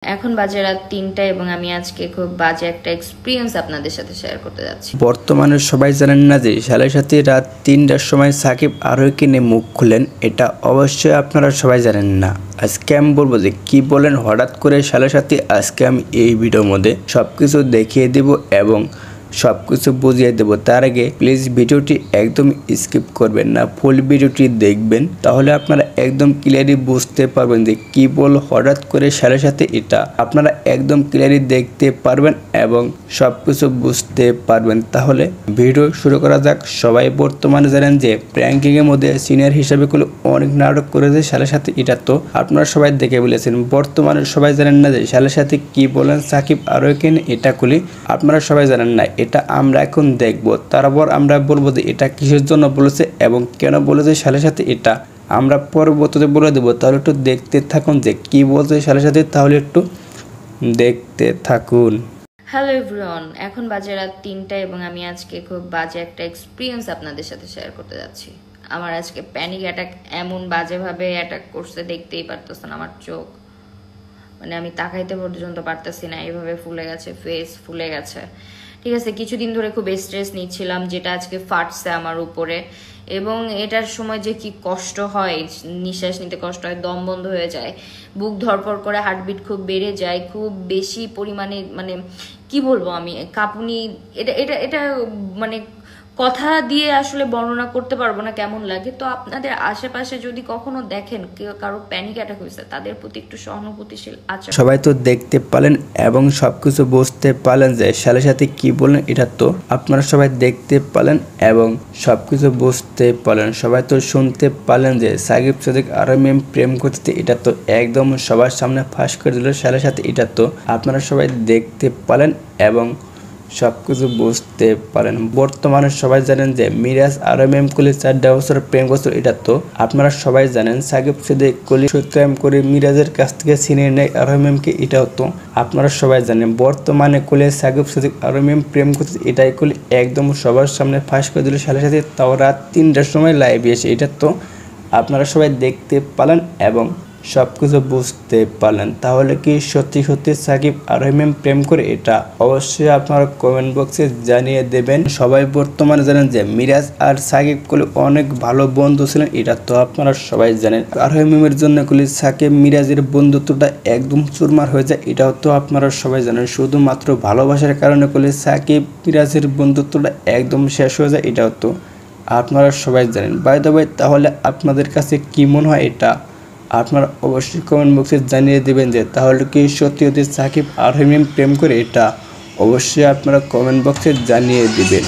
এখন বাজে রাত ৩টা এবং আমি আজকে খুব বাজে একটা এক্সপিরিয়েন্স আপনাদের সাথে শেয়ার করতে যাচ্ছি। বর্তমানে সবাই জানেন না যে সালের সাথে রাত ৩টার সময় সাকিব আরোহীকে নিয়ে মুখ খুলেন, এটা অবশ্যই আপনারা সবাই জানেন না। আজকে আমি বলবো যে কি বলেন হঠাৎ করে সালের সাথে। আজকে আমি এই ভিডিওর মধ্যে সবকিছু দেখিয়ে দেব এবং সবকিছু বুঝিয়ে দেব। তার আগে প্লিজ ভিডিওটি একদম স্কিপ করবেন না, ফুল ভিডিওটি দেখবেন, তাহলে আপনারা একদম ক্লিয়ারলি বুঝতে পারবেন যে কি বল হঠাৎ করে সালের সাথে এটা আপনারা একদম ক্লিয়ারলি দেখতে পারবেন এবং সবকিছু বুঝতে পারবেন। তাহলে ভিডিও শুরু করা যাক। সবাই বর্তমানে জানেন যে প্র্যাঙ্কিং এর মধ্যে সিনিয়র হিসেবে অনেক নাটক করেছে সালের সাথে, এটা তো আপনারা সবাই দেখে বলেছেন। বর্তমানে সবাই জানেন না যে সালের সাথে কি বলেন সাকিব আরোহীকে এটা খুলি, আপনারা সবাই জানেন না। এটা আমরা এখন দেখব, তারপর আমরা বলবো যে এটা কিসের জন্য বলেছে এবং কেন বলেছে সালের সাথে, এটা আমরা পরবর্তীতে বলে দেবো। তাহলে একটু দেখতে থাকুন যে কি বলছে সালের সাথে, তাহলে একটু দেখতে থাকুন। হ্যালো এভরিওয়ান, এখন বাজে রাত ৩টা এবং আমি আজকে খুব বাজে একটা এক্সপিরিয়েন্স আপনাদের সাথে শেয়ার করতে যাচ্ছি। আমার আজকে প্যানিক অ্যাটাক এমন বাজেভাবে অ্যাটাক করছে, দেখতেই পারতেছেন আমার চোখ, মানে আমি তাকাইতে পর্যন্ত পারতেছি না, এইভাবে ফুলে গেছে, ফেস ফুলে গেছে। ঠিক আছে, কিছুদিন ধরে খুব স্ট্রেস নিচ্ছিলাম, যেটা আজকে ফাটছে আমার উপরে। এবং এটার সময় যে কি কষ্ট হয়, নিঃশ্বাস নিতে কষ্ট হয়, দম বন্ধ হয়ে যায়, বুক ধরপড় করে, হার্টবিট খুব বেড়ে যায়, খুব বেশি পরিমাণে, মানে কি বলবো আমি, কাঁপুনি। এটা এটা এটা মানে কথা দিয়ে আসলে বর্ণনা করতে পারবো না কেমন লাগে। তো আপনাদের আশেপাশে যদি কখনো দেখেন কেউ কারো প্যানিক অ্যাটাক হয়েছে, তাদের প্রতি একটু সহানুভূতিশীল আচরণ। সবাই তো দেখতে পারলেন এবং সবকিছু বুঝতে পারলেন যে সালের সাথে কি বললেন, এটা তো আপনারা সবাই দেখতে পারলেন এবং সবকিছু বুঝতে পারলেন। সবাই তো শুনতে পারলেন যে সাকিব সাদিক আরোহী প্রেম করতে, এটা তো একদম সবার সামনে ফাঁস করে দিল সালের সাথে, এটা তো আপনারা সবাই দেখতে পারলেন এবং সবকিছু বুঝতে পারেন। বর্তমানে সবাই জানেন যে মিরাজ আরোহী কলি 4 বছর প্রেম করছিল, এটা তো আপনারা সবাই জানেন। সাকিব সাদিক কলি সত্যম করে মিরাজের কাছ থেকে ছিনিয়ে নেয় আরোহীকে, এটাও তো আপনারা সবাই জানেন। বর্তমানে কলি সাকিব সাদিক আরোহী প্রেম করছে, এটাই কলি একদম সবার সামনে ফাঁস করে দিল সালের সাথে, তাও রাত 3টার সময় লাইভে এসে, এটা তো আপনারা সবাই দেখতে পারলেন এবং সবকিছু বুঝতে পারলেন। তাহলে কি সত্যি সত্যি সাকিব আরোহী প্রেম করে, এটা অবশ্যই আপনারা কমেন্ট বক্সে জানিয়ে দেবেন। সবাই বর্তমানে জানেন যে মিরাজ আর সাকিব কলি অনেক ভালো বন্ধু ছিলেন, এটা তো আপনারা সবাই জানেন। আরোহীর জন্য কলি সাকিব মিরাজের বন্ধুত্বটা একদম চুরমার হয়ে যায়, এটাও তো আপনারা সবাই জানেন। শুধুমাত্র ভালোবাসার কারণে কলি সাকিব মিরাজের বন্ধুত্বটা একদম শেষ হয়ে যায়, এটাও তো আপনারা সবাই জানেন। বাই দ্য ওয়ে, তাহলে আপনাদের কাছে কি মনে হয়, এটা আপনারা অবশ্যই কমেন্ট বক্সে জানিয়ে দেবেন যে তাহলে কি সত্যি সত্যি সাকিব আরোহী প্রেম করে, এটা অবশ্যই আপনারা কমেন্ট বক্সে জানিয়ে দিবেন।